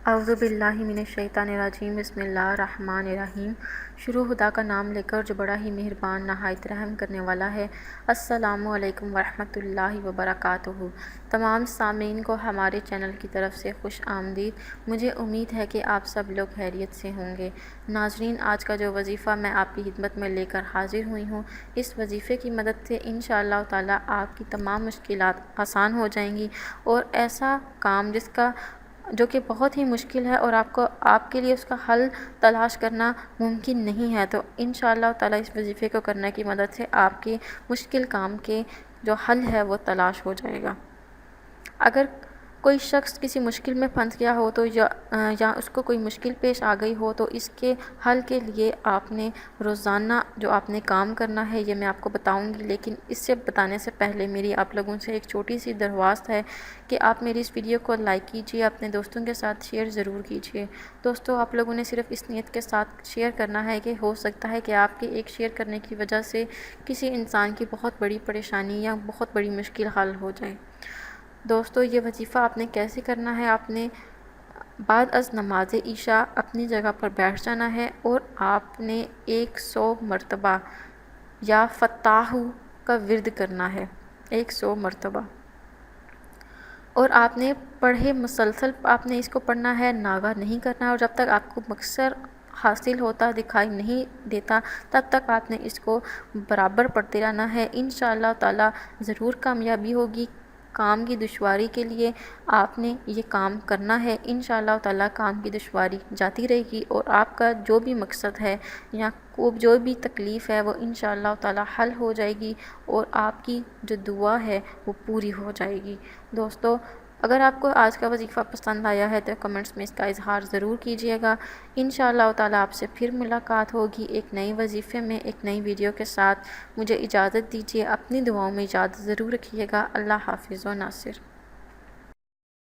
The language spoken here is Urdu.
اعوذ باللہ من الشیطان الرجیم، بسم اللہ الرحمن الرحیم۔ شروع خدا کا نام لے کر جو بڑا ہی مہربان نہایت رحم کرنے والا ہے۔ السلام علیکم ورحمۃ اللہ وبرکاتہ۔ تمام سامعین کو ہمارے چینل کی طرف سے خوش آمدید۔ مجھے امید ہے کہ آپ سب لوگ خیریت سے ہوں گے۔ ناظرین، آج کا جو وظیفہ میں آپ کی خدمت میں لے کر حاضر ہوئی ہوں، اس وظیفے کی مدد سے انشاءاللہ تعالیٰ آپ کی تمام مشکلات آسان ہو جائیں گی، اور ایسا کام جو کہ بہت ہی مشکل ہے اور آپ کے لیے اس کا حل تلاش کرنا ممکن نہیں ہے، تو انشاءاللہ تعالیٰ اس وظیفے کو کرنے کی مدد سے آپ کے مشکل کام کے جو حل ہے وہ تلاش ہو جائے گا۔ اگر کوئی شخص کسی مشکل میں پھنس گیا ہو تو یا اس کو کوئی مشکل پیش آ گئی ہو، تو اس کے حل کے لیے آپ نے روزانہ جو آپ نے کام کرنا ہے یہ میں آپ کو بتاؤں گی، لیکن اس سے بتانے سے پہلے میری آپ لوگوں سے ایک چھوٹی سی درخواست ہے کہ آپ میری اس ویڈیو کو لائک کیجیے، اپنے دوستوں کے ساتھ شیئر ضرور کیجیے۔ دوستو، آپ لوگوں نے صرف اس نیت کے ساتھ شیئر کرنا ہے کہ ہو سکتا ہے کہ آپ کے ایک شیئر کرنے کی وجہ سے کسی انسان کی بہت بڑی پریشانی یا بہت بڑی مشکل حل ہو جائے۔ دوستو، یہ وظیفہ آپ نے کیسے کرنا ہے؟ آپ نے بعد از نماز عشاء اپنی جگہ پر بیٹھ جانا ہے اور آپ نے 100 مرتبہ یا فتاح کا ورد کرنا ہے، 100 مرتبہ، اور آپ نے پڑھے مسلسل آپ نے اس کو پڑھنا ہے، ناغہ نہیں کرنا ہے، اور جب تک آپ کو مقصر حاصل ہوتا دکھائی نہیں دیتا تب تک آپ نے اس کو برابر پڑھتے رہنا ہے۔ انشاءاللہ تعالیٰ ضرور کامیابی ہوگی۔ کام کی دشواری کے لیے آپ نے یہ کام کرنا ہے، انشاءاللہ تعالیٰ کام کی دشواری جاتی رہے گی، اور آپ کا جو بھی مقصد ہے یا جو بھی تکلیف ہے وہ انشاءاللہ تعالیٰ حل ہو جائے گی، اور آپ کی جو دعا ہے وہ پوری ہو جائے گی۔ دوستو، اگر آپ کو آج کا وظیفہ پسند آیا ہے تو کمنٹس میں اس کا اظہار ضرور کیجیے گا۔ انشاءاللہ تعالیٰ آپ سے پھر ملاقات ہوگی ایک نئی وظیفے میں، ایک نئی ویڈیو کے ساتھ۔ مجھے اجازت دیجیے، اپنی دعاؤں میں اجازت ضرور رکھیے گا۔ اللہ حافظ و ناصر۔